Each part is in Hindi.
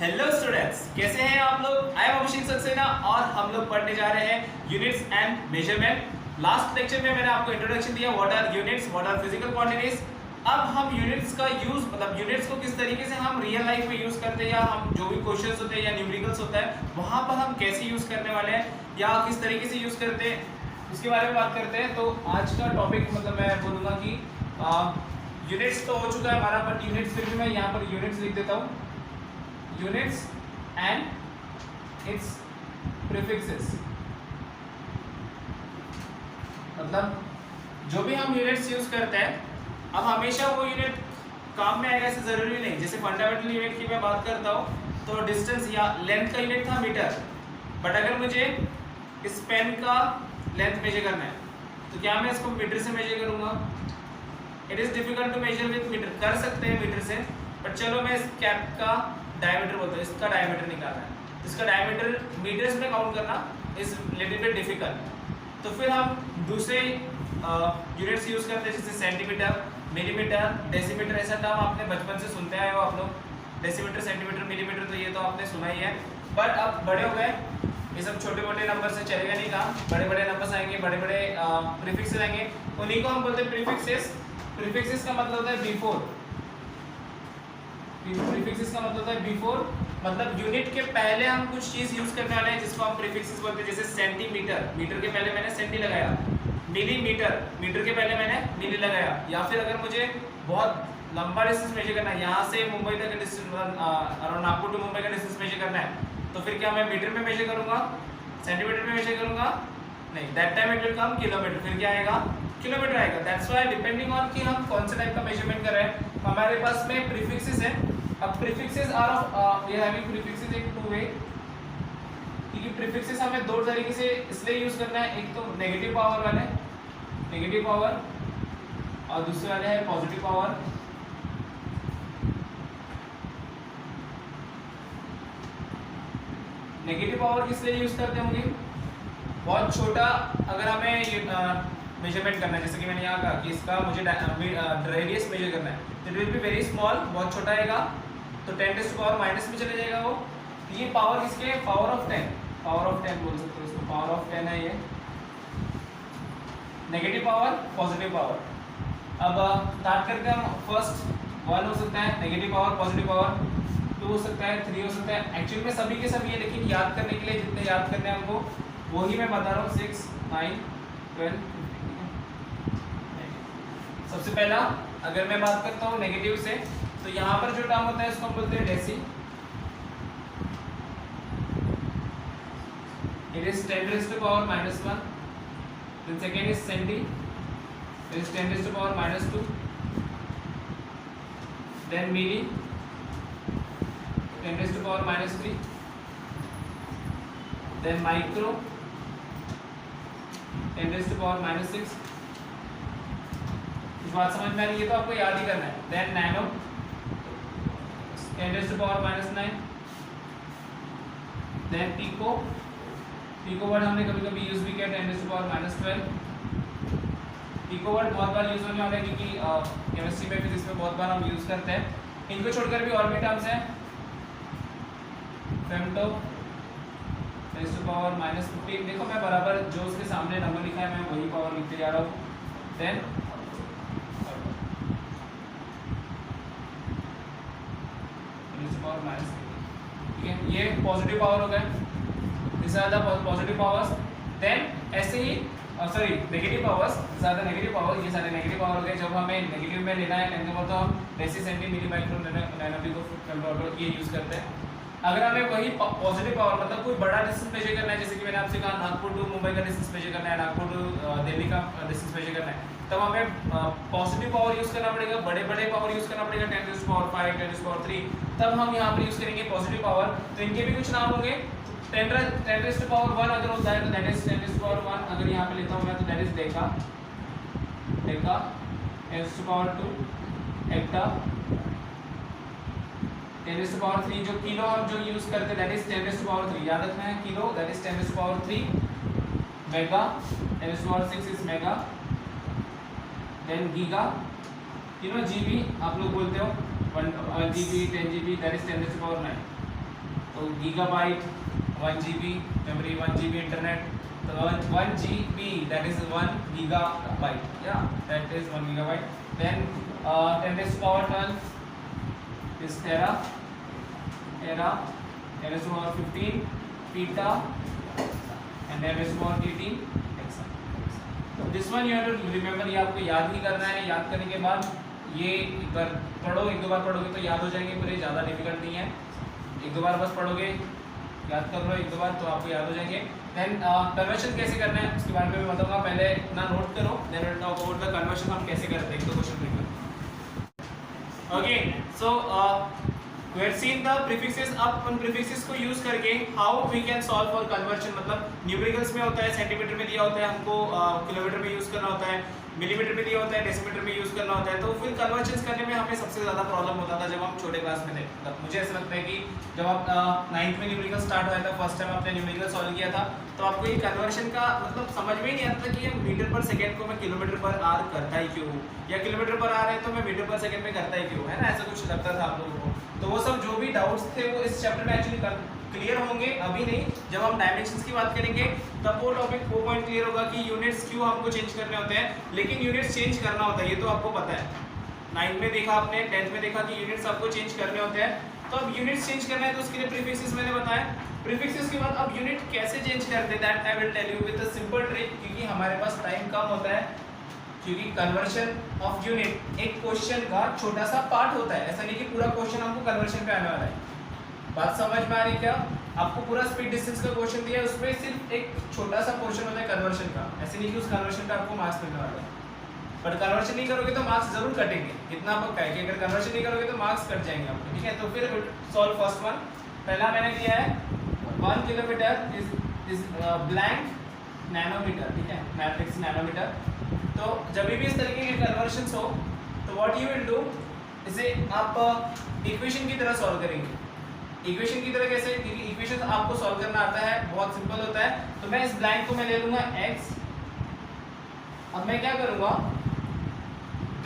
हेलो स्टूडेंट्स, कैसे हैं आप लोग। आई एम अभिषेक सक्सेना और हम लोग पढ़ने जा रहे हैं units and measurement. Last lecture में मैंने आपको इंट्रोडक्शन दिया, what are units, what are physical quantities. अब हम यूनिट्स का यूज मतलब यूनिट्स को किस तरीके से हम रियल लाइफ में यूज करते हैं, या हम जो भी क्वेश्चंस होते हैं या न्यूमेरिकल्स होता है वहां पर हम कैसे यूज करने वाले हैं या किस तरीके से यूज करते हैं, उसके बारे में बात करते हैं। तो आज का टॉपिक मतलब मैं बोलूँगा कि यूनिट्स तो हो चुका है हमारा, बट यूनिट्स फिर भी मैं यहाँ पर यूनिट्स लिख देता हूँ, यूनिट्स एंड इट्स प्रीफिक्सेस। मतलब जो भी हम यूनिट्स यूज करते हैं, अब हमेशा वो यूनिट काम में आएगा ऐसे जरूरी नहीं। जैसे फंडामेंटल यूनिट की मैं बात करता हूँ तो डिस्टेंस या लेंथ का यूनिट था मीटर, बट अगर मुझे इस पेन का लेंथ मेजर करना है तो क्या मैं इसको मीटर से मेजर करूंगा? It is difficult to measure with metre. कर सकते हैं मीटर से, बट चलो मैं इस कैप का डायमीटर बोलता हूँ, इसका डायमीटर निकालना है, इसका डायमीटर मीटर्स में काउंट करना इज लिटिल बिट डिफिकल्ट। तो फिर हम दूसरे यूनिट्स यूज करते हैं, जैसे सेंटीमीटर, मिलीमीटर, डेसीमीटर। ऐसा नाम आपने बचपन से सुनते आए हो आप लोग, डेसीमीटर, सेंटीमीटर, मिलीमीटर, तो ये तो आपने सुना ही है। बट अब बड़े हो गए, ये सब छोटे मोटे नंबर से चलेगा नहीं काम, बड़े बड़े नंबर्स आएंगे, बड़े बड़े प्रीफिक्सेस आएंगे, उन्हीं को हम बोलते हैं प्रीफिक्सेस। प्रीफिक्सेस का मतलब होता है बिफोर। प्रीफिक्सेस का मतलब होता है बिफोर, मतलब यूनिट के पहले हम कुछ चीज यूज करने वाले हैं जिसको हम प्रीफिक्सेस बोलते हैं। जैसे सेंटीमीटर, मीटर के पहले मैंने सेंटी लगाया। मिलीमीटर, मीटर के पहले मैंने मिली लगाया। या फिर अगर मुझे बहुत लंबा डिस्टेंस मेजर करना है, यहाँ से मुंबई तक का distance, around Nagpur to Mumbai का डिस्टेंस मेजर करना है, तो फिर क्या मैं मीटर में मेजर करूंगा, सेंटीमीटर में मेजर करूंगा? नहीं, that time it will come kilometre. फिर क्या आएगा? किलोमीटर आएगा। दैट्स व्हाई डिपेंडिंग ऑन कि हम कौन से टाइप का मेजरमेंट कर रहे हैं, हमारे पास में प्रीफिक्सेस है। अब prefixes are of we having prefixes in two way, क्योंकि प्रीफिक्सेस हमें दो तरीके से इसलिए यूज करना है, एक तो नेगेटिव पावर वाले, नेगेटिव पावर, और दूसरे वाले है पॉजिटिव पावर। नेगेटिव पावर किस लिए यूज करते होंगे? बहुत छोटा अगर हमें मेजरमेंट करना है, जैसे कि मैंने यहाँ कहा कि इसका मुझे रेडियस मेजर करना है, तो it will be very small, बहुत छोटा आएगा, तो 10 टू पावर माइनस में चले जाएगा वो। तो ये पावर किसके? पावर ऑफ 10, पावर ऑफ 10 बोल सकते हो इसको, पावर ऑफ 10 है ये नेगेटिव पावर, पॉजिटिव पावर। अब स्टार्ट करते हैं हम। फर्स्ट 1 हो सकता है नेगेटिव पावर, पॉजिटिव पावर 2 हो सकता है, 3 हो सकता है। एक्चुअली में सभी के सभी है, लेकिन याद करने के लिए जितने याद करने हैं हमको वही मैं बता रहा हूँ। 6, 9, 12। सबसे पहला अगर मैं बात करता हूँ नेगेटिव से, तो यहाँ पर जो टर्म होता है इसको हम बोलते हैं deci. It is 10 raised to power -1। then second is centi, it is 10 raised to power -2। then milli, 10 raised to power -3। then micro, 10 raised to power -6। इस बात समझ में आ रही है? तो आपको याद ही करना है। then nano, 10 raised to power -9। then pico, pico word हमने कभी कभी यूज भी किया, 10 raised to power -12। Pico word बहुत बार यूज होने वाला है, क्योंकि केमिस्ट्री में, फिजिक्स में बहुत बार हम यूज करते हैं। इनको छोड़कर भी और भी टर्म्स हैं। Femto, 10 raised to power -15। देखो मैं बराबर जो उसके सामने नंबर लिखा है मैं वही पावर लिखते जा रहा हूँ। देन ठीक है, ये पॉजिटिव पावर हो गए, ज़्यादा पॉजिटिव पावर्स। देन ऐसे ही सॉरी नेगेटिव पावर्स, ज़्यादा नेगेटिव पावर, ये सारे नेगेटिव पावर हो गए। जब हमें नेगेटिव में लेना है टेन का, तो हम डेसी, सेंटी, मिली, माइक्रो, नैनो ये यूज़ करते हैं। अगर हमें वही पॉजिटिव पावर मतलब कोई बड़ा डिस्टेंस मेजर करना है, जैसे कि मैंने आपसे कहा नागपुर टू मुंबई का डिस्टेंस मेजर करना है, नागपुर टू दिल्ली का डिस्टेंस मेजर करना है, तब हमें पॉजिटिव पावर यूज़ करना पड़ेगा, बड़े बड़े पावर यूज़ करना पड़ेगा, 10 raised to power 5, 10 raised to power 3, तब हम यहाँ पर यूज़ करेंगे पॉजिटिव पावर। तो इनके भी कुछ नाम होंगे। 10 raised to power 1 अगर होता है तो that is 10 raised to power 1। अगर यहाँ पे लेता हूँ मैं तो that is Deka, Deka, 10 raised to power 2 hecto, 10 raised to power 3 जो किलो हम जो यूज करते हैं that is 10 raised to power 3, याद रखना है kilo, that is 10 raised to power 3। Mega, 10 raised to power 6 is mega. Then giga, GB आप लोग बोलते हो, 1 GB, 10 GB, that is 10 raised to power 9। तो gigabyte 1 GB memory, 1 GB internet, तो 1 GB that is 1 gigabyte, yeah, that is 1 gigabyte. Then 10 raised to power 12 is tera, tera, 10 raised to power 15 peta, and 10 raised to power 18 hexa. So this one you have to remember, ये आपको याद ही करना है. याद करने के बाद ये एक बार पढ़ो, एक दो बार पढ़ोगे तो याद हो जाएंगे पूरे, ज़्यादा डिफिकल्ट नहीं है. एक दो बार बस पढ़ोगे, याद कर लो एक दो बार तो आपको याद हो जाएंगे. देन कन्वर्शन कैसे करना है उसके बारे में मैं बताऊंगा. पहले इतना नोट करो, then will talk about the conversion हम कैसे करते हैं. एक दो क्वेश्चन देखो. Okay, so we have seen the prefixes. अब उन प्रीफिक्सेस को यूज करके how we can solve for conversion. मतलब न्यूमेरिकल्स में होता है, सेंटीमीटर में दिया होता है हमको, किलोमीटर में यूज करना होता है, मिलीमीटर में दिया होता है, डेसीमीटर में यूज करना होता है. तो फिर कन्वर्जन करने में हमें सबसे ज़्यादा प्रॉब्लम होता था जब हम छोटे क्लास में थे. मतलब मुझे ऐसा लगता है कि जब आप 9th में न्यूमेरिकल स्टार्ट हुआ था, फर्स्ट टाइम आपने न्यूमेरिकल सॉल्व किया था, तो आपको ये कन्वर्जन का मतलब समझ में ही नहीं आता कि ये मीटर पर सेकेंड को मैं किलोमीटर पर आर करता ही क्यों, या किलोमीटर पर आर है तो मैं मीटर पर सेकेंड में करता ही क्यों, है ना. ऐसा कुछ लगता था आप लोगों को. तो वो सब जो भी डाउट्स थे वो इस चैप्टर में एक्चुअली क्लियर होंगे. अभी नहीं, जब हम डायमेंशंस की बात करेंगे तब वो टॉपिक वो पॉइंट क्लियर होगा कि यूनिट्स क्यों हमको चेंज करने होते हैं. लेकिन यूनिट्स चेंज करना होता है, ये तो आपको पता है. 9th में देखा आपने, 10th में देखा कि यूनिट्स आपको चेंज करने होते हैं. तो अब यूनिट्स चेंज करना है तो उसके लिए प्रीफिक्सेस मैंने बताया. प्रीफिक्सेस के बाद अब यूनिट कैसे चेंज करते हैं that I will tell you with a simple trick. क्योंकि हमारे पास टाइम कम होता है, क्योंकि कन्वर्शन ऑफ यूनिट एक क्वेश्चन का छोटा सा पार्ट होता है. ऐसा नहीं कि पूरा क्वेश्चन हमको कन्वर्शन पे आने वाला है. बात समझ में आ रही क्या? आपको पूरा स्पीड डिस्टेंस का क्वेश्चन दिया है, उसमें सिर्फ एक छोटा सा पोर्शन होता है कन्वर्शन का. ऐसे नहीं कि उस कन्वर्शन का आपको मार्क्स मिलने वाला है. बट कन्वर्शन नहीं करोगे तो मार्क्स जरूर कटेंगे, इतना पक्का है कि अगर कन्वर्शन नहीं करोगे तो मार्क्स कट जाएंगे आपके. ठीक है, तो फिर सॉल्व फर्स्ट वन. पहला मैंने दिया है 1 किलोमीटर इज ब्लैंक नैनोमीटर. ठीक है, मैट्रिक्स नैनोमीटर. तो जब भी इस तरीके के कन्वर्शंस हो तो व्हाट यू विल डू, इसे आप इक्वेशन की तरह सॉल्व करेंगे. इक्वेशन की तरह कैसे? क्योंकि इक्वेशन आपको सॉल्व करना आता है, बहुत सिंपल होता है. तो मैं इस ब्लैंक को मैं ले लूंगा x. अब मैं क्या करूंगा,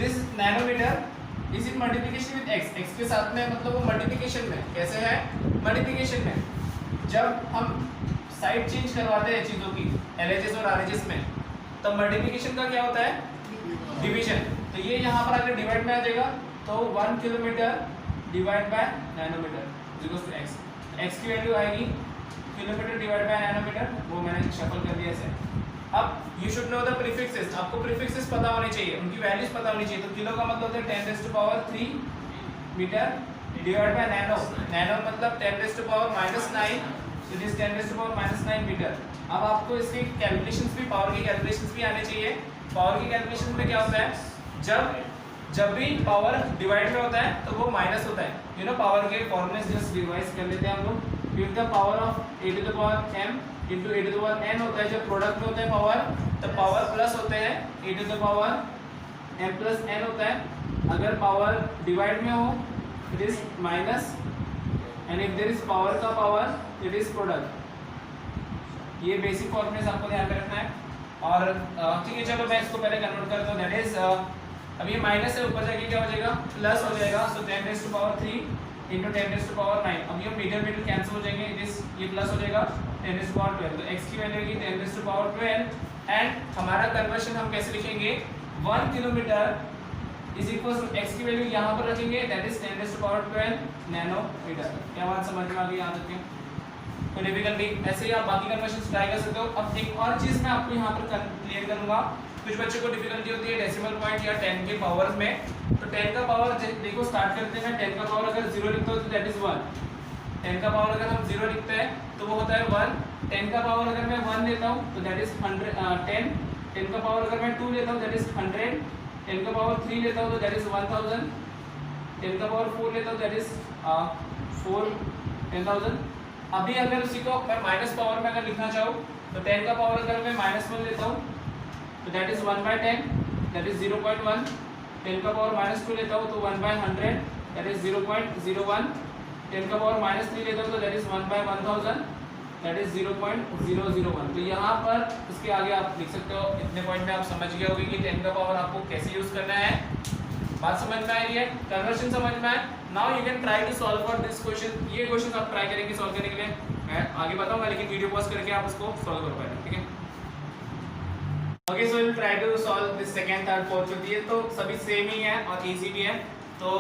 this nanometre is in multiplication with x. x के साथ में मतलब वो मल्टीप्लिकेशन में. कैसे है? मल्टीप्लिकेशन में. जब हम साइड चेंज करवाते हैं चीज़ों की LHS और RHS में, तब मल्टीप्लिकेशन का क्या होता है? डिवीजन. तो ये यहाँ पर अगर डिवाइड में आ जाएगा तो 1 kilometre divide by nanometre equals to x. x की वैल्यू आएगी किलोमीटर डिवाइड बाय नैनोमीटर. वो मैंने शफल कर दिया ऐसे. अब you should know the prefixes. आपको प्रीफिक्सेस पता होने चाहिए, उनकी वैल्यूज पता होनी चाहिए. तो किलो का मतलब होता है 10 raised to power 3 metre divide by nano. Nano मतलब 10 raised to power -9, it is 10 raised to power -9 metre. अब आपको इसकी कैलकुलेशंस भी, पावर की कैलकुलेशंस भी आने चाहिए. पावर की कैलकुलेशन में क्या होता है, जब भी पावर डिवाइड में होता है तो वो माइनस होता है. यू नो पावर के फॉर्मूले जस्ट रिवाइज कर लेते हैं हम लोग. If the power of a to the power m into a to the power n होता है, जब प्रोडक्ट में होता है पावर, तो पावर प्लस होते हैं a to the power m plus n होता है. अगर पावर डिवाइड में हो it is minus, and if there is power का पावर इट इज प्रोडक्ट. ये बेसिक फॉर्मूले आपको ध्यान में रखना है. और ठीक है, चलो मैं इसको पहले कन्वर्ट करता हूँ. दैट इज अब ये माइनस है, ऊपर जाके क्या हो जाएगा? प्लस हो जाएगा. सो 10 raised to power 3 into 10 raised to power 9. अब ये मीटर कैंसिल हो जाएंगे. ये प्लस हो जाएगा 10 raised to power 12. तो x की वैल्यू होगी 10 raised to power 12. एंड हमारा कन्वर्शन हम कैसे लिखेंगे? 1 kilometre is equal to x की वैल्यू यहाँ पर रखेंगे, that is 10 raised to power 12 nanometre. क्या बात समझ में आ गई? याद रखें, कोई डिफिकल्टी? ऐसे ही आप बाकी कन्वर्शन ट्राई कर सकते हो. अब एक और चीज़ मैं आपको यहाँ पर क्लियर करूँगा. कुछ बच्चों को डिफिकल्टी होती है डेसिमल पॉइंट या 10 के पावर में. तो 10 का पावर देखो स्टार्ट करते हैं. 10 का पावर अगर 0 लिखते हो तो दैट इज 1. 10 का पावर अगर हम 0 लिखते हैं तो वो होता है 1. 10 का पावर अगर मैं 1 लेता हूँ तो दैट इज 10. 10 का पावर अगर मैं 2 लेता हूँ दैट इज 100. 10 का पावर 3 लेता हूँ तो दैट इज 1000. 10 का पावर 4 लेता हूँ दैट इज 10,000. अभी अगर उसी को मैं माइनस पावर में अगर लिखना चाहूँ तो 10 का पावर अगर मैं -1 लेता हूँ तो दैट इज 1/10, दैट इज 0.1. 10 का पावर -2 लेता हूँ तो 1/100, दैट इज 0.01. 10 का पावर -3 लेता हूँ तो दैट इज 1/1000, दैट इज 0.001. तो यहाँ पर इसके आगे आप लिख सकते हो. इतने पॉइंट में आप समझ गए होंगे कि 10 का पावर आपको कैसे यूज करना है. बात समझ में आ रही है? कन्वर्शन समझ में आए? Now you can try to solve for this question. ये क्वेश्चन आप ट्राई करेंगे सॉल्व करने के लिए, मैं आगे बताऊंगा लेकिन वीडियो पॉज करके आप उसको सॉल्व कर पाएंगे, ठीक है। Okay, so will try to solve this second, third, fourth, fifth. ये तो सभी सेम ही है और इजी भी है। तो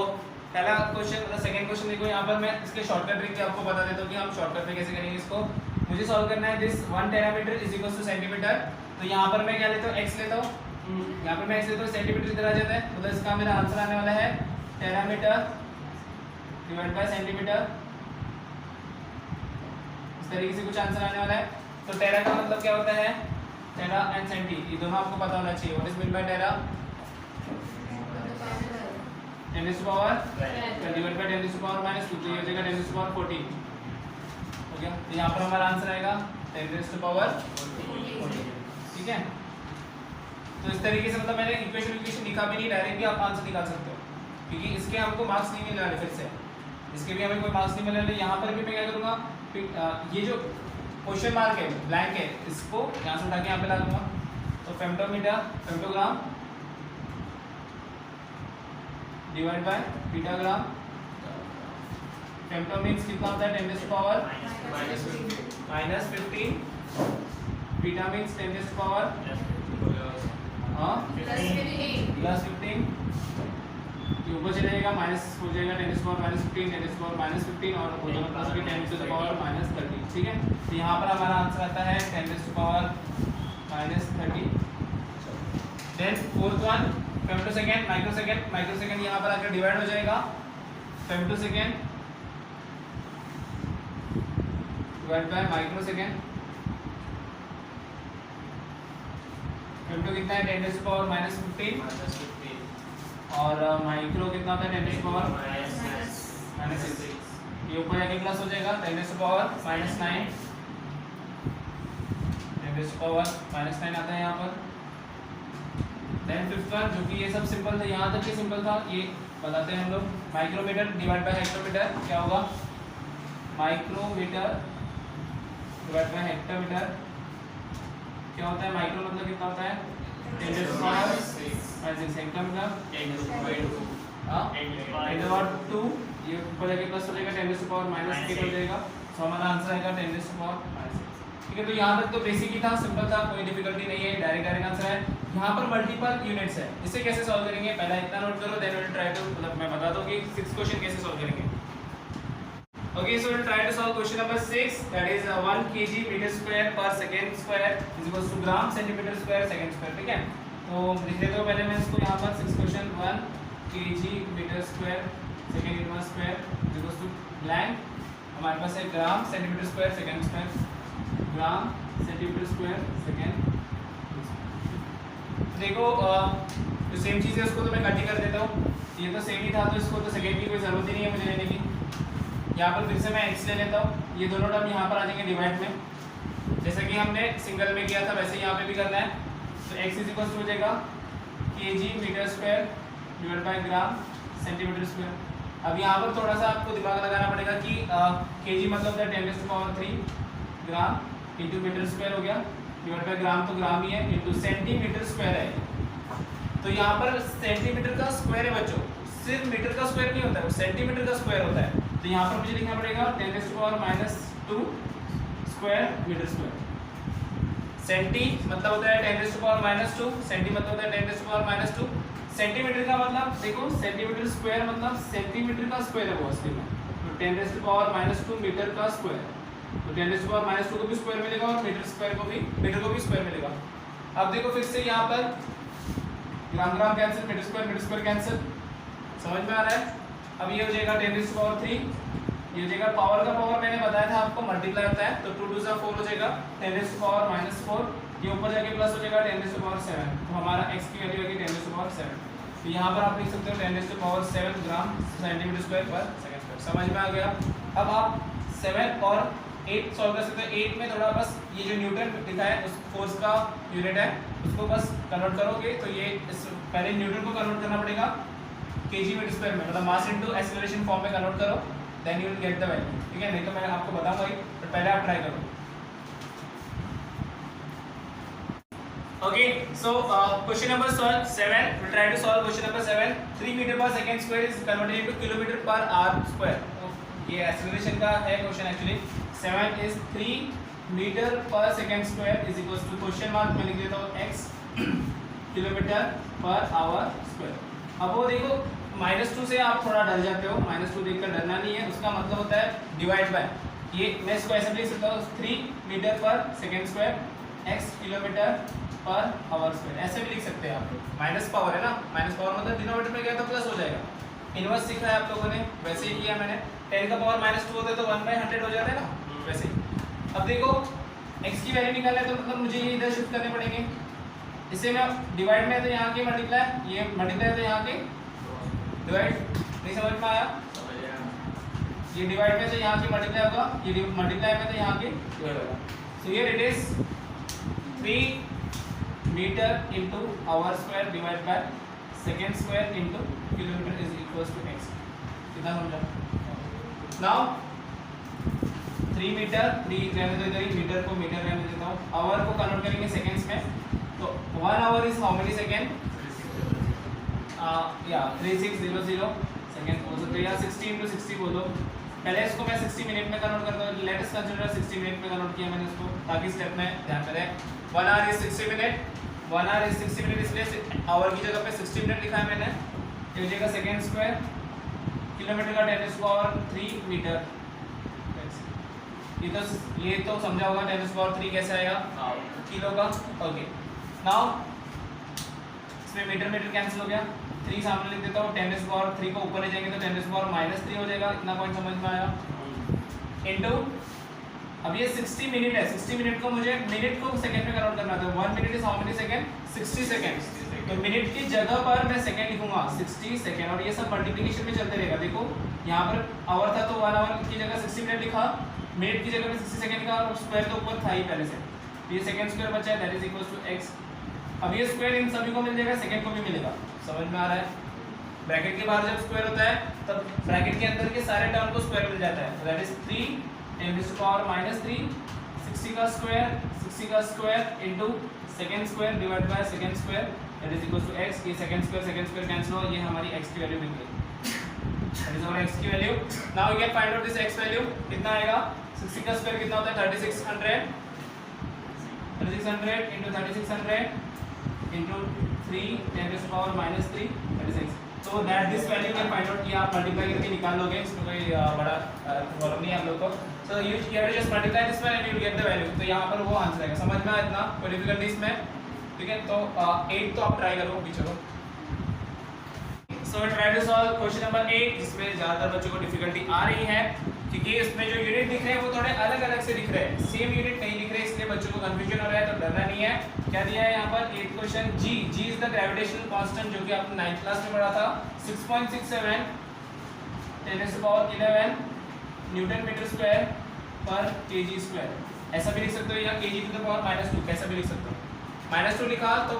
पहला क्वेश्चन, सेकंड क्वेश्चन देखो, यहाँ पर मैं इसके शॉर्टकट ट्रिक आपको बता देता हूँ कि हम शॉर्टकट में कैसे करेंगे इसको। मुझे सॉल्व करना है this 1 terametre is equal to centimetre. तो यहाँ पर मैं क्या लेता हूँ, x लेता हूँ, यहाँ पर मैं x लेता हूँ, सेंटीमीटर इधर आ जाता है, मतलब इसका मेरा आंसर आने वाला है टेरामीटर डिवाइड बाय सेंटीमीटर। इस तरीके से कुछ आंसर आने वाला है। तो टेरा का मतलब क्या होता है, टेरा एंड सेंटी, ये दोनों आपको पता होना चाहिए। What is mean by tera, 10 to power 10 divide by 10 to power -2, तो ये हो जाएगा 10 टू पावर 14 हो गया। तो यहाँ पर हमारा आंसर आएगा 10 टू पावर 14, ठीक है। तो इस तरीके से मतलब मैंने इक्वेशन लिखा भी नहीं, डायरेक्टली आप आंसर निकाल सकते हो, क्योंकि इसके हमको मार्क्स नहीं मिल रहे, फिर से इसके भी हमें कोई मार्क्स नहीं मिल रहे। यहाँ पर भी मैं क्या करूँगा, ये जो क्वेश्चन मार्क है, ब्लैंक है, इसको यहाँ से उठा के यहाँ पे ला दूंगा। तो फेम्टोमीटर, फेम्टोग्राम डिवाइड बाय पीटाग्राम। फेम्टो मीन्स कितना होता है, 10 टू पावर -15। पीटा मीन्स 10 टू पावर +15। ये ऊपर चले जाएगा, माइनस हो जाएगा 10 टू पावर -15, 10 टू पावर -15 और वो दोनों प्लस के 10 टू पावर -30, ठीक है। तो यहाँ पर हमारा आंसर आता है 10 to power -30। Then fourth one, femtosecond, microsecond. Microsecond यहाँ पर आकर डिवाइड हो जाएगा, femtosecond divide by microsecond. Femto कितना है, 10 टू पावर -15 और माइक्रो कितना होता है, 10 टू पावर -6। ये ऊपर जाके प्लस हो जाएगा, 10 टू पावर -9, 10 टू पावर -9 आता है यहाँ पर। देन फिफ्थ वन, जो कि ये सब सिंपल था, यहाँ तक ये सिंपल था, ये बताते हैं हम लोग। माइक्रोमीटर डिवाइड बाय हेक्टोमीटर, क्या होगा, माइक्रोमीटर डिवाइड बाय हेक्टोमीटर क्या होता है। माइक्रो मतलब कितना होता है, 10 टू पावर 6, हेक्टोमीटर 10^2, ये ऊपर जाके प्लस हो जाएगा, 10 टू पावर -8 हो जाएगा। तो हमारा आंसर आएगा 10 टू पावर -6, ठीक है। तो यहाँ तक तो बेसिक ही था, सिंपल था, कोई डिफिकल्टी नहीं है, डायरेक्ट आंसर है। यहाँ पर मल्टीपल यूनिट्स है, इसे कैसे सॉल्व करेंगे, पहला इतना नोट करो, देन विल ट्राई टू, मतलब मैं बता दूं कि 6 क्वेश्चन कैसे सॉल्व करेंगे। Okay, so will try to solve question number 6, that is 1 kg metre square पर second square is equal to gram centimetre square second square, ठीक है। तो लिख देता हूं पहले मैं इसको यहाँ पर 6 question, 1 kg metre square second inverse square is equal to blank, हमारे पास है gram centimetre square second square, gram centimetre square second. देखो जो सेम चीज़ है उसको तो मैं कट ही कर देता हूँ, ये तो सेम ही था, तो इसको तो सेकंड की कोई ज़रूरत ही नहीं है मुझे लेने की। यहाँ पर फिर से मैं x ले लेता हूँ, ये दोनों टर्म यहाँ पर आ जाएंगे डिवाइड में, जैसे कि हमने सिंगल में किया था वैसे यहाँ पे भी करना है। तो x इज इक्वल टू हो जाएगा kg metre square divide by gram centimetre square. अब यहाँ पर थोड़ा सा आपको दिमाग लगाना पड़ेगा कि kg मतलब 10 to power 3 gram into metre square हो गया, डिवाइड बाय ग्राम तो ग्राम ही है, इंटू सेंटीमीटर स्क्वायर है। तो यहाँ पर सेंटीमीटर का स्क्वायर है बच्चों, सिर्फ मीटर का स्क्वायर नहीं होता है, सेंटीमीटर का स्क्वायर होता है। तो यहाँ पर मुझे लिखना पड़ेगा 10 to power -2 square metre square. Centi मतलब होता है 10 टू पावर -2, सेंटी मतलब होता है 10 टू पावर -2। सेंटीमीटर का मतलब देखो, सेंटीमीटर स्क्वायर मतलब सेंटीमीटर का स्क्वायर है वो असली में, तो 10 टू पावर -2 मीटर का स्क्वायर, तो 10 टू पावर -2 को भी स्क्वायर मिलेगा और मीटर को भी स्क्वायर मिलेगा। अब देखो फिर से यहाँ पर gram gram cancel, metre square cancel, समझ में आ रहा है। अब ये हो जाएगा 10 टू पावर 3, ये हो जाएगा पावर का पावर मैंने बताया था आपको मल्टीप्लाई होता है, तो 2 2 4 हो जाएगा 10 टू पावर -4, ये ऊपर जाके प्लस हो जाएगा 10 टू पावर 7, तो हमारा x की वैल्यू होगी 10 टू पावर 7। तो यहाँ पर आप लिख सकते हो 10 to power 7 gram centimetre square पर सेकंड स्क्वायर। समझ में आ गया। अब आप 7 और 8 सॉल्व कर सकते हो। 8 में थोड़ा बस ये जो न्यूटन लिखा है उस फोर्स का यूनिट है, उसको बस कन्वर्ट करोगे तो ये पहले न्यूटन को कन्वर्ट करना पड़ेगा kg मीटर स्क्वायर में, मतलब मास इनटू एक्सेलरेशन फॉर्म में कन्वर्ट करो, then you will get the value, ठीक है। नहीं तो मैं आपको बताऊंगा ही, तो पहले आप ट्राई करो। Okay, so question number 7. We'll try to solve question number 7. 3 meter per second square is converted into kilometer per hour square. ये acceleration का है question actually. 7 is 3 meter per second square is equals to question mark मैं लिख देता हूँ x kilometre per our square. अब वो देखो -2 से आप थोड़ा डर जाते हो, -2 देखकर डरना नहीं है. उसका मतलब होता है डिवाइड बाय. ये मैं इसको ऐसे लिख सकता हूँ 3 metre per second square x kilometre per our square. ऐसे भी लिख सकते हैं आप लोग. माइनस पावर है ना, माइनस पावर मतलब डिनोमिनेटर में गया तो प्लस हो जाएगा. इनवर्स सीखा है आप लोगों ने, वैसे ही किया मैंने. 10 का पावर -2 होता है तो 1/100 हो जाता है ना, वैसे ही. अब देखो x की वैल्यू निकालना है तो मतलब मुझे ये इधर शिफ्ट करने पड़ेंगे. इसे मैं डिवाइड में है तो यहाँ के मल्टीप्लाई, ये मल्टीप्लाई है तो यहाँ के डिवाइड. नहीं समझ में आया? ये डिवाइड में तो यहाँ की मल्टीप्लाई होगा, ये मल्टीप्लाई में तो यहाँ की डिवाइड होगा. So here it is 3 metre into hour square divide by second square into kilometre is equals to x. कितना समझा? नाउ 3 मीटर, 3 रहने दो इधर ही, मीटर को मीटर रहने देता हूँ. आवर को कन्वर्ट करेंगे सेकेंड्स में, तो 1 hour is how many second? या 3600 सेकेंड हो सकते हैं, या 60 इंटू 60 बोलो. पहले इसको मैं 60 मिनट में कन्वर्ट करता हूँ. लेट अस कंसीडर 60 मिनट में कन्वर्ट किया मैंने इसको, ताकि स्टेप में ध्यान में रहे. 1 hour is 60 minute, 1 hour is 60 minute, इसलिए आवर की जगह पे 60 मिनट लिखा है मैंने. ये हो जाएगा सेकेंड स्क्वायर किलोमीटर का 10⁻³ मीटर. ये तो समझा होगा 10⁻³ कैसे आएगा किलो का. ओके, नाउ इसमें मीटर मीटर कैंसिल हो गया. 3 सामने लिख देता हूँ. 10⁻³ को ऊपर ले जाएंगे तो 10⁻³ हो जाएगा. इतना पॉइंट समझ में आया? इनटू अब ये 60 मिनट है. 60 मिनट को मुझे मिनट को सेकंड में कन्वर्ट करना था. 1 minute is how many second? 60 second. तो मिनट की जगह पर मैं सेकंड लिखूंगा 60 सेकंड, और ये सब मल्टीप्लिकेशन में चलते रहेगा. देखो यहाँ पर आवर था तो 1 आवर की जगह 60 मिनट लिखा, मिनट की जगह में 60 सेकंड लिखा, और स्क्वायर तो ऊपर था ही पहले से. तो ये सेकंड स्क्वायर बचा है, that is equals to x. अब ये स्क्वायर इन सभी को मिल जाएगा, सेकंड को भी मिलेगा. समझ में आ रहा है? ब्रैकेट के बाहर जब स्क्वायर होता है तब ब्रैकेट के अंदर के सारे टर्म को स्क्वायर मिल जाता है. दैट इज 3 10⁻³ 60 का square into second square divide by second square, that is equals to x. ये सेकंड स्क्वायर कैंसिल हो, ये हमारी x की वैल्यू मिल गई. दैट इज आवर x की value. Now we can find out this x value. कितना आएगा? 60 का स्क्वायर कितना होता है? 3600 into 3600 into 3 10⁻³ that is x. So that this value can find out. ये आप मल्टीप्लाई करके निकाल लोगे, इसमें कोई बड़ा प्रॉब्लम नहीं है आप लोग को. So you have to just multiply this one and you will get the value. तो यहाँ पर वो आंसर आएगा. समझ में आया? इतना कोई डिफिकल्टी इसमें? ठीक है, तो 8 तो आप ट्राई करो पीछे को. So we try to solve question number 8, जिसमें ज़्यादातर बच्चों को डिफिकल्टी आ रही है क्योंकि इसमें जो यूनिट दिख रहे हैं वो थोड़े अलग अलग से दिख रहे हैं. सेम यूनिट नहीं दिख रहे, इसलिए बच्चों को कंफ्यूजन हो रहा है. तो डरना नहीं है. क्या दिया है यहाँ पर? 8 question. g is the gravitational constant, जो कि आपने 9th क्लास में पढ़ा था. 6.67 10⁻11 न्यूटन मीटर स्क्वायर पर kg स्क्वायर. ऐसा भी लिख सकते हो, या kg⁻², कैसा भी लिख सकते हो. -2 लिखा तो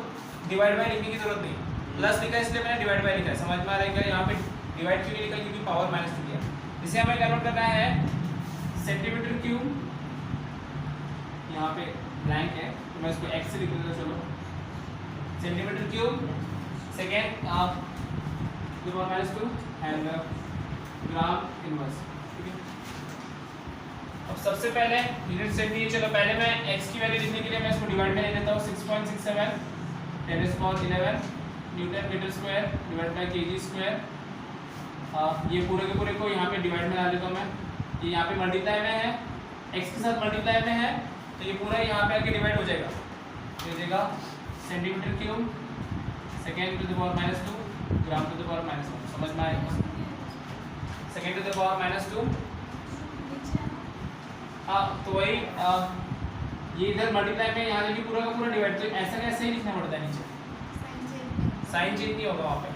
डिवाइड बाय लिखने की जरूरत नहीं, प्लस लिखा इसलिए मैंने डिवाइड बाय लिखा है. समझ में आ रहा है क्या? यहाँ पे डिवाइड क्यों लिखा? क्योंकि पावर -2 दिया. इसे हमें कन्वर्ट करना है सेंटीमीटर क्यूब. यहाँ पे ब्लैंक है तो मैं इसको x से लिख देता. चलो, centimetre cube second -2 and gram inverse. ठीक है, अब सबसे पहले यूनिट सेट नहीं. चलो पहले मैं x की वैल्यू लिखने के लिए मैं इसको डिवाइड में ले लेता हूँ. 6.67 10⁻11 newton metre square divide by kg square. ये पूरे के पूरे को यहाँ पे डिवाइड में ला लेता हूँ मैं. ये यहाँ पे मल्टीप्लाई में है, x के साथ मल्टीप्लाई में है, तो ये पूरा यहाँ पे आके डिवाइड हो जाएगा. तो ये देगा centimetre cube second to the power -2 gram to the power -1. समझ में आएगा? Second to the power -2. तो वही ये इधर मल्टीप्लाई में यहाँ जाके पूरा का पूरा डिवाइड. तो ऐसा कैसे ही लिखना पड़ता है नीचे, साइन चेंज नहीं होगा वहाँ पे.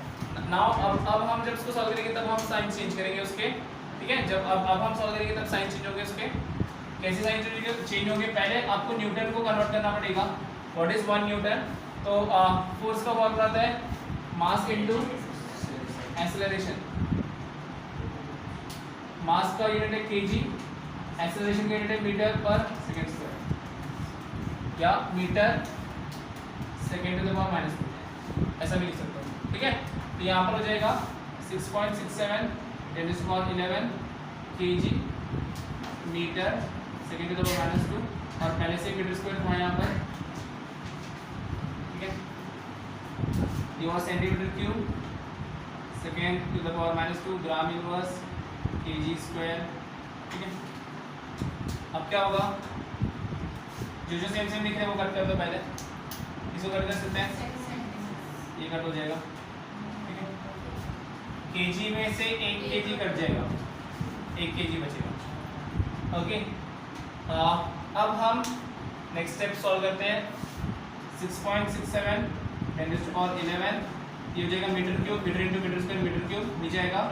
नाउ अब हम जब इसको सॉल्व करेंगे तब हम साइन चेंज करेंगे उसके. ठीक है, जब अब हम सॉल्व करेंगे तब साइन चेंज होंगे उसके. कैसे साइन चेंज होंगे? पहले आपको न्यूटन को कन्वर्ट करना पड़ेगा. What is 1 Newton? तो फोर्स का फॉर्मूला आता है मास इनटू एक्सेलरेशन. मास का यूनिट है kg, एक्सेलरेशन का यूनिट है मीटर पर सेकंड स्क्वायर, या metre second to the power minus 2, ऐसा भी लिख सकता हूँ, ठीक है। तो यहाँ पर हो जाएगा 6.67 10 to the power 11 kg metre second to the power minus 2, और पहले से मीटर स्क्वायर था यहाँ पर, ठीक है। ये हुआ centimetre cube second to the power minus 2 gram inverse kg square, ठीक है। अब क्या होगा, जो सेम सेम लिख रहे हैं वो कट कर दो पहले, इसको कट कर सकते हैं, ये कट हो जाएगा, ठीक है। केजी में से 1 kg कट जाएगा, 1 kg बचेगा, ओके। अब हम नेक्स्ट स्टेप सॉल्व करते हैं। 6.67 10 टू द पावर 11, ये हो जाएगा metre cube, metre into metre square metre cube, नीचे आएगा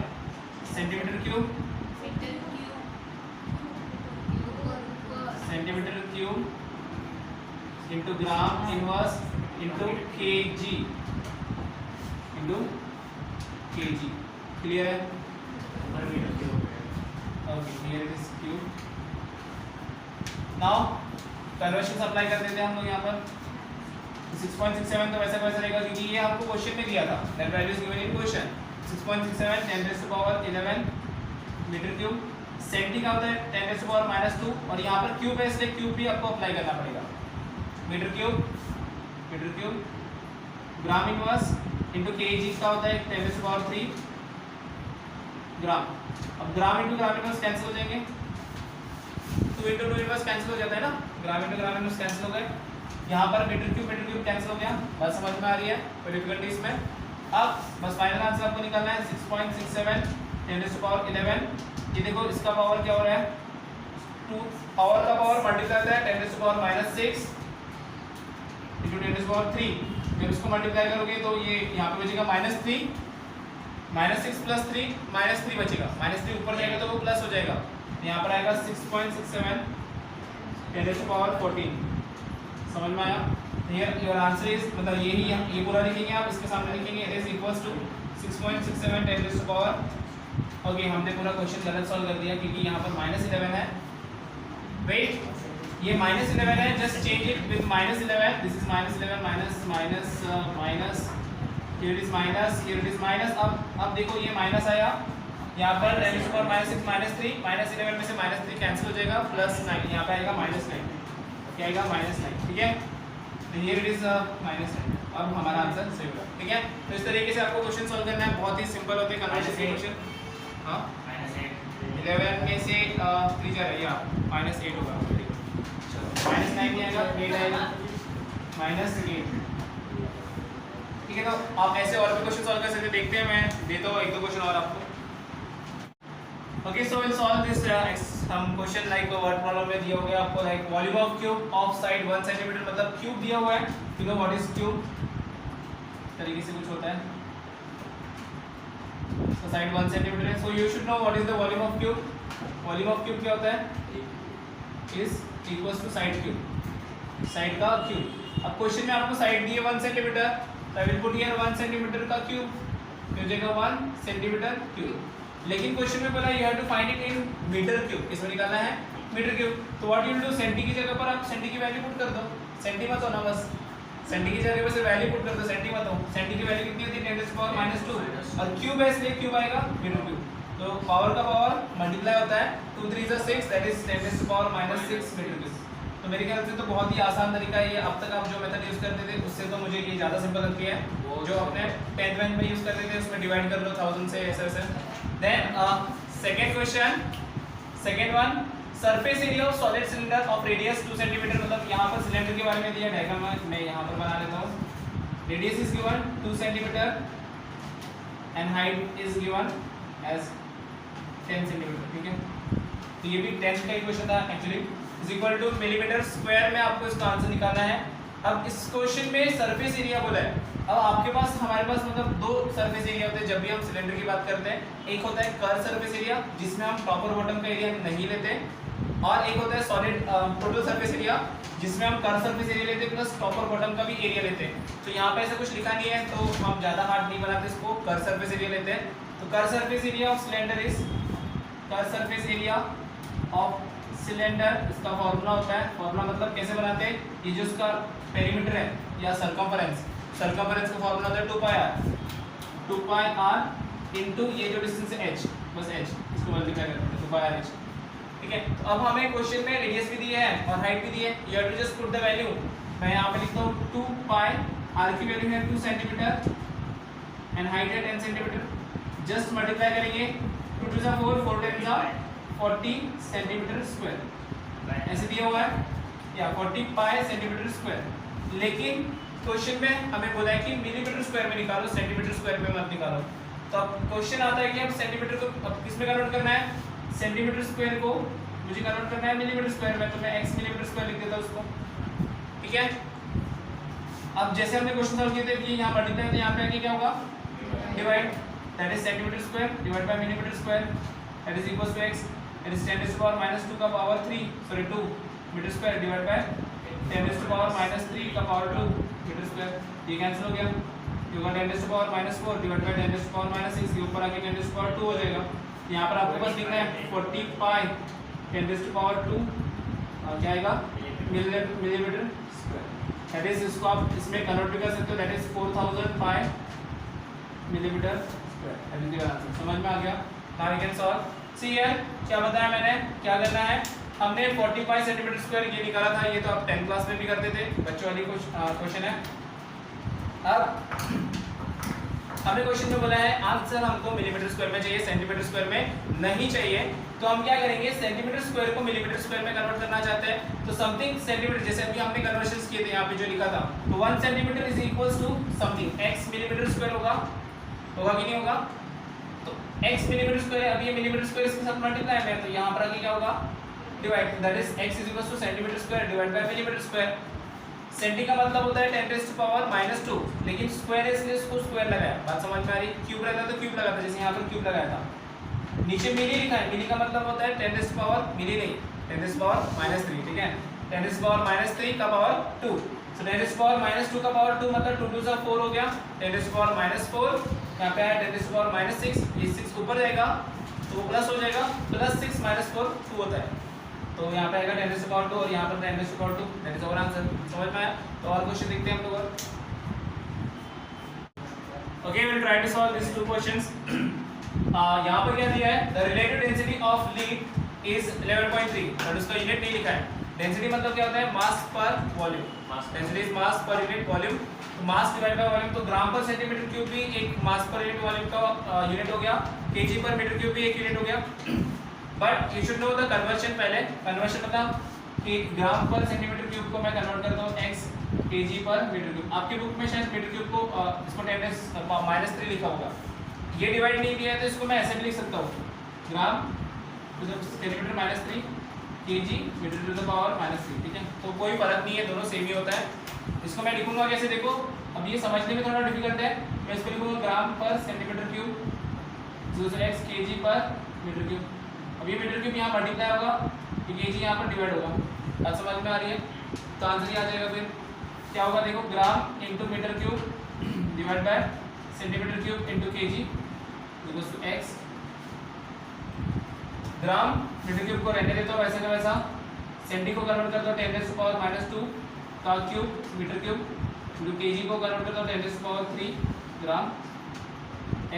centimetre cube, centimetre cube into gram inverse into KG clear है, okay here it is cube. Now conversion apply कर देते हैं हम लोग यहाँ पर। 6.67 तो वैसा वैसा रहेगा क्योंकि ये आपको क्वेश्चन में दिया था, that value is given in question. 6.67 10 to the power 11 metre cube, centi का होता है 10 टू द पावर माइनस 2, और यहाँ पर क्यूब है इसलिए क्यूब भी आपको अप्लाई करना पड़ेगा। मीटर क्यूब ग्राम इनवर्स इंटू केजी का होता है 10 टू द पावर 3 ग्राम। अब gram into gram inverse cancel हो जाएंगे, 2 इंटू 2 इनवर्स कैंसिल हो जाता है ना, gram into gram inverse cancel हो गए। यहाँ पर मीटर क्यूब कैंसिल हो गया, बात समझ में आ रही है, कोई डिफिकल्टी इसमें। अब बस फाइनल आंसर आपको निकालना है 6.67 10 टू द पावर 11, ये देखो इसका पावर क्या हो रहा है, 2 पावर का पावर मल्टीप्लाई होता है 10 to the power minus 6 into 10 to the power 3, जब इसको मल्टीप्लाई करोगे तो ये यहाँ पे बचेगा -3, -6 प्लस 3 -3 बचेगा, -3 ऊपर जाएगा तो वो प्लस हो जाएगा, यहाँ पर आएगा 6.67 10 टू द पावर 14। समझ में आया? हियर योर आंसर इज, मतलब यही ये पूरा लिखेंगे आप, इसके सामने लिखेंगे it is equals to 6.67 10 to the power, okay. हमने पूरा क्वेश्चन गलत सॉल्व कर दिया क्योंकि यहाँ पर -11 है, वेट ये -11 है, just change it with -11, this is -11 minus here it is minus, here it is minus. अब देखो ये माइनस आया, यहाँ पर -6 -3 -11 में से -3 कैंसिल हो जाएगा, +9 यहाँ पे आएगा -9, क्या आएगा -9, ठीक है। तो हियर इट इज -9, अब हमारा आंसर सही होगा, ठीक है। तो इस तरीके से आपको क्वेश्चन सॉल्व करना है, बहुत ही सिंपल होते हैं कन्वर्शन के क्वेश्चन। हाँ 11 में से 3 जा रहा है, -8 होगा, चलो -9 नहीं आएगा, 8 आएगा, -8, ठीक है। तो आप ऐसे और भी क्वेश्चन सॉल्व कर सकते हैं, देखते हैं, मैं देता हूँ 1-2 क्वेश्चन और आपको। Okay so will solve this हम क्वेश्चन लाइक वर्ड प्रॉब्लम में दिया हो गया आपको, like volume of cube of side 1 centimetre, मतलब क्यूब दिया हुआ है, you know what is cube, तरीके से कुछ होता है, so साइड 1 सेंटीमीटर है, so you should know what is the volume of cube. Volume of cube क्या होता है, is equals to side cube, side का क्यूब। अब क्वेश्चन में आपको साइड दी है 1 सेंटीमीटर, तो I will put here 1 centimetre का क्यूब, हो जाएगा 1 सेंटीमीटर क्यूब। लेकिन क्वेश्चन में बोला you have to find it in metre cube, इसमें निकालना है मीटर क्यूब। तो what you will do, senti की जगह पर आप सेंटी की वैल्यू पुट कर दो, सेंटी मत हो ना, बस सेंटी की जगह पर से वैल्यू पुट कर दो, सेंटी मत हो। सेंटी की वैल्यू कितनी होती है 10 टू द पावर -2, और क्यूब है इसलिए क्यूब आएगा मीटर क्यूब। तो पावर का पावर मल्टीप्लाई होता है, 2 3 6, that is 10 to the power -6 metre cube. तो मेरे ख्याल से तो बहुत ही आसान तरीका है ये, अब तक आप जो मेथड यूज करते थे उससे तो मुझे ये ज़्यादा सिंपल लगती है, जो अपने 10th में यूज करते थे उसमें डिवाइड कर लो 1000 से, ऐसे। Then second question, second one, surface area of solid cylinder of radius 2 centimetre, मतलब यहाँ पर सिलेंडर के बारे में दिया, डायग्राम मैं यहाँ पर बना लेता हूँ। Radius is given 2 centimetre and height is given as 10 centimetre, ठीक है। तो ये भी 10th का क्वेश्चन था actually, is equal to millimetre square में आपको इसका आंसर निकालना है। अब इस क्वेश्चन में सरफेस एरिया बोला है, अब आपके पास हमारे पास मतलब 2 सरफेस एरिया होते हैं जब भी हम सिलेंडर की बात करते हैं, एक होता है कर्व सरफेस एरिया जिसमें हम टॉप और बॉटम का एरिया नहीं लेते, और एक होता है सॉलिड टोटल सरफेस एरिया जिसमें हम कर्व सरफेस एरिया लेते हैं प्लस टॉप और बॉटम का भी एरिया लेते हैं। तो यहाँ पे ऐसा कुछ लिखा नहीं है तो हम ज़्यादा हार्ड नहीं बनाते इसको, कर्व सरफेस एरिया लेते हैं। तो curve surface area of cylinder is, curve surface area of cylinder, इसका फॉर्मूला होता है, फॉर्मूला मतलब कैसे बनाते हैं, ये जो इसका पेरीमीटर है या सर्कमफरेंस का फॉर्मूला होता है 2 पाई r, 2 पाई r इनटू ये जो डिस्टेंस है h, बस h इसको मल्टीप्लाई करते हैं 2 पाई r h, ठीक है। तो अब हमें क्वेश्चन में रेडियस भी दी है और हाइट भी दी है, you have to just put the value. मैं यहाँ पे लिखता हूँ 2 पाई r की वैल्यू है 2 सेंटीमीटर एंड हाइट है 10 सेंटीमीटर, जस्ट मल्टीप्लाई करेंगे 2 टू 4, 4 10 40 सेंटीमीटर स्क्वायर, ऐसे दिया हुआ है या 40 पाई सेंटीमीटर स्क्वायर। लेकिन क्वेश्चन में हमें बोला है कि मिलीमीटर स्क्वायर में निकालो, सेंटीमीटर स्क्वायर में मत निकालो। तो अब क्वेश्चन आता है कि अब सेंटीमीटर को अब किस में कन्वर्ट करना है, सेंटीमीटर स्क्वायर को मुझे कन्वर्ट करना है मिलीमीटर स्क्वायर में, तो मैं x मिलीमीटर स्क्वायर लिख देता हूं उसको, ठीक है। अब जैसे हमने क्वेश्चन सॉल्व किए थे कि यहां मल्टीप्लाई, तो यहां पे आके क्या होगा, divide, that is centimetre square divide by millimetre square, that is equals to x, that is 10 to the power -2 का power 3 sorry 2 metre square divide by 10 to the power -3 का पावर 2 मीटर स्क्वायर, ये कैंसिल हो गया, ये होगा 10 to the power -4 divide by 10 to the power -6, ये ऊपर आके 10 टू द पावर 2 हो जाएगा। यहाँ पर आपको बस लिखना है 40 पाई 10 टू द पावर 2 क्या आएगा, मिलीमीटर स्क्वायर, दैट इज इसको आप इसमें कन्वर्ट भी कर सकते हो, that is 4000 pi millimetre square. समझ में आ गया, now we can solve. See here क्या बताया मैंने, क्या करना है, हमने 45 सेंटीमीटर स्क्वायर ये निकाला था, ये तो आप 10th क्लास में भी करते थे, बच्चों वाली क्वेश्चन है। अब हमने क्वेश्चन में बोला है आंसर हमको मिलीमीटर स्क्वायर में चाहिए, सेंटीमीटर स्क्वायर में नहीं चाहिए, तो हम क्या करेंगे, सेंटीमीटर स्क्वायर को मिलीमीटर स्क्वायर में कन्वर्ट करना चाहते हैं, तो समथिंग सेंटीमीटर, जैसे अभी हमने कन्वर्जन्स किए थे यहाँ पे जो लिखा था, तो 1 centimetre is equals to something x millimetre square होगा कि नहीं होगा, तो x मिलीमीटर स्क्वायर है, अब ये मिलीमीटर स्क्वायर इसके साथ मल्टीप्लाई है, तो यहाँ पर आगे क्या होगा, divide, that is x is equals to centimetre square divide by millimetre square. Centi का मतलब होता है 10 टू द पावर -2, लेकिन स्क्वायर है इसलिए इसको स्क्वायर लगाया, बात समझ में आ रही, क्यूब रहता तो क्यूब लगाता, जैसे यहाँ पर क्यूब लगाया था। नीचे मिली लिखा है, मिली का मतलब होता है 10 टू द पावर, मिली नहीं 10 टू द पावर -3, ठीक है, 10 टू द पावर -3 का power 2, so 10 to the power -2 का पावर 2 मतलब 2 टू 4 हो गया, 10 टू द पावर -4 यहाँ पे है 10 टू द पावर -6, ये 6 ऊपर जाएगा तो प्लस हो जाएगा, +6 -4 2 होता है, तो यहाँ पे आएगा 10 टू द पावर 2 और यहाँ पर 10 to the power 2, that is our answer. समझ में आया, तो और क्वेश्चन देखते हैं हम लोग। Okay, we will try to solve this 2 questions. यहाँ पर क्या दिया है, the relative density of lead is 11.3, और उसका यूनिट नहीं लिखा है। डेंसिटी मतलब क्या होता है, मास पर volume, density is mass per unit volume, तो मास डिवाइड बाय वॉल्यूम, तो ग्राम पर सेंटीमीटर क्यूब भी एक मास पर यूनिट वॉल्यूम का यूनिट हो गया, केजी पर मीटर क्यूब भी एक यूनिट हो गया, but you should know the conversion. पहले कन्वर्शन मतलब कि ग्राम पर सेंटीमीटर क्यूब को मैं कन्वर्ट करता हूँ x kg per metre cube, आपके बुक में शायद मीटर क्यूब को इसको 10 -3 लिखा होगा, ये डिवाइड नहीं किया है तो इसको मैं ऐसे भी लिख सकता हूँ, gram centimetre -3 kg metre to the power -3, ठीक है, तो कोई फर्क नहीं है, दोनों सेम ही होता है। इसको मैं लिखूंगा कैसे, देखो अब ये समझने में थोड़ा डिफिकल्ट है, मैं इसको लिखूंगा ग्राम per centimetre cube x kg per metre cube, अब ये मीटर क्यूब यहाँ मल्टीप्लाई होगा, केजी यहाँ पर डिवाइड होगा, बात समझ में आ रही है, तो आंसर ये आ जाएगा, फिर क्या होगा देखो, gram into metre cube divide by centimetre cube into KG equals to x, gram metre cube को रहने देता हूँ वैसे का वैसा, सेंटी को कन्वर्ट करता हूँ 10 टू द पावर -2 का cube metre cube into KG को कन्वर्ट करता हूँ 10 to the power 3 gram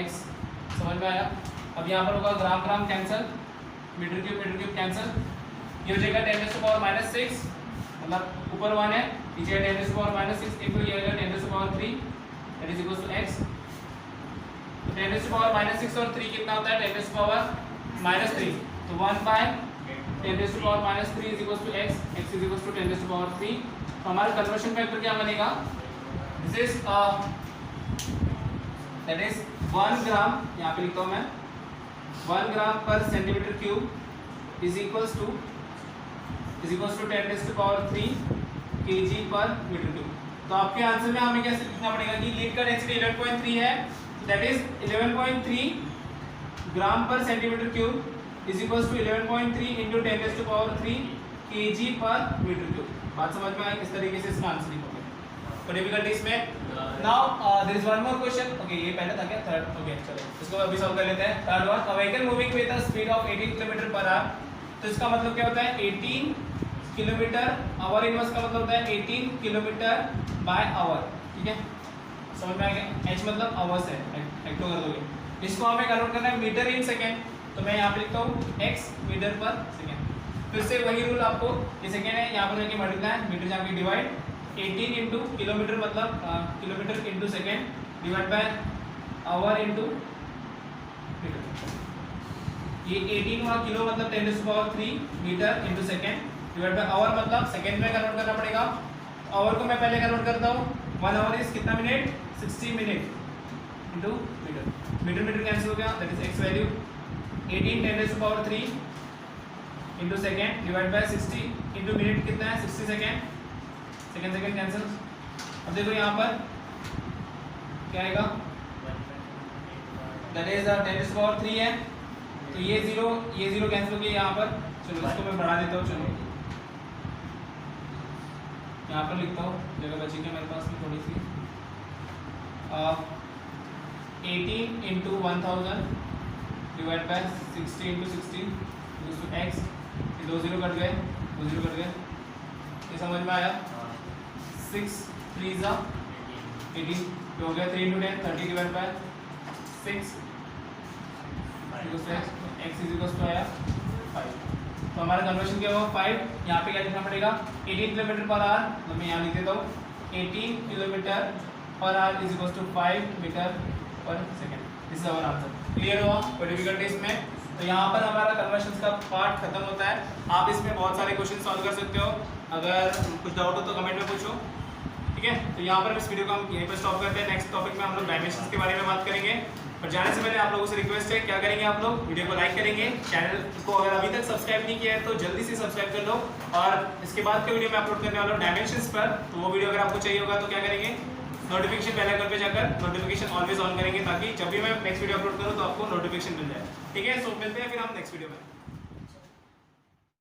x, समझ में आया। अब यहाँ पर होगा gram gram cancel, metre cube cancel, ये हो जाएगा 10 टू द पावर -6, मतलब ऊपर 1 है, नीचे 10 टू द पावर -6 इनटू ये आएगा 10 to the power 3, that is equals to x, तो 10 टू द पावर -6 और 3 कितना होता है, 10 टू द पावर -3, तो 1 by 10 to the power -3 is equals to x, x is equals to 10 to the power 3, तो हमारा कन्वर्शन फैक्टर क्या बनेगा, this is that is 1 gram, यहाँ पे लिखता हूँ मैं 1 gram per centimetre cube is equals to 10 to the power 3 kg per metre cube. तो आपके आंसर में हमें कैसे लिखना पड़ेगा कि लीड का डेंसिटी 11.3 है, that is 11.3 gram per centimetre cube is equals to 11.3 into 10 to the power 3 kg per metre cube. बात समझ में आई, इस तरीके से इसका आंसर लिखोगे। तो डिफिकल्टी इसमें now there is one more question, okay ये पहले था क्या, थर्ड, ओके चलो इसको अभी सॉल्व कर लेते हैं। Third one, a vehicle moving with a speed of 18 km/h तो इसका मतलब क्या होता है 18 किलोमीटर आवर इनवर्स का मतलब होता है 18 किलोमीटर बाय आवर। ठीक है, समझ में आ गया। एच मतलब आवर्स है, हेक्टो कर दोगे। इसको हमें कन्वर्ट करना है मीटर इन सेकेंड, तो मैं यहाँ पे लिखता हूँ x मीटर पर सेकेंड। फिर से वही रूल आपको, ये सेकेंड है यहाँ पर जाके मल्टीप्लाई, मीटर जाके डिवाइड, 18 इंटू किलोमीटर मतलब kilometre into second divide by hour into metre. ये 18 हुआ, किलो मतलब 10⁻3 metre into second divide by hour मतलब सेकेंड में कन्वर्ट करना पड़ेगा। आवर को मैं पहले कन्वर्ट करता हूँ, 1 आवर इज कितना minute, 60 minute into metre. Metre metre cancel हो गया, that is X value 18 10⁻3 into second divide by 60 into minute कितना है 60 सेकेंड, सेकेंड सेकेंड कैंसिल। अब देखो यहाँ पर क्या आएगा, दैट इज 10⁻3 है, तो ये जीरो कैंसिल हो गया यहाँ पर। चलो इसको मैं बढ़ा देता हूँ, चलो यहाँ पर लिखता हूँ, जगह बची है मेरे पास में थोड़ी सी। 18 into 1000 divide by 60 into 60 x, दो जीरो कट गए, ये समझ में आया। 6 3 18 तो हो गया 3 into 10 30 divide by 6 X is equal to आया 5। तो हमारा कन्वर्शन क्या होगा 5। यहाँ पे क्या लिखना पड़ेगा 18 किलोमीटर पर आवर, तो मैं यहाँ लिख देता हूँ 18 kilometre per hour is equal to 5 metre per second. This is our answer. Clear हुआ, कोई डिफिकल्टी इसमें? तो यहाँ पर हमारा कन्वर्शन का पार्ट खत्म होता है। आप इसमें बहुत सारे क्वेश्चन सॉल्व कर सकते हो, अगर कुछ डाउट हो तो कमेंट में पूछो। ठीक है, तो यहाँ पर इस वीडियो को हम यहीं पर स्टॉप करते हैं। नेक्स्ट टॉपिक में हम लोग डायमेंशंस के बारे में बात करेंगे। पर जाने से पहले आप लोगों से रिक्वेस्ट है, क्या करेंगे आप लोग, वीडियो को लाइक करेंगे, चैनल को अगर अभी तक सब्सक्राइब नहीं किया है तो जल्दी से सब्सक्राइब कर लो। और इसके बाद के वीडियो में अपलोड करने वाला हूँ डायमेंशंस पर, तो वो वीडियो अगर आपको चाहिए होगा तो क्या करेंगे, नोटिफिकेशन बेल आइकन पे जाकर नोटिफिकेशन ऑलवेज ऑन करेंगे, ताकि जब भी मैं नेक्स्ट वीडियो अपलोड करूँ तो आपको नोटिफिकेशन मिल जाए। ठीक है, सो मिलते हैं फिर हम नेक्स्ट वीडियो में।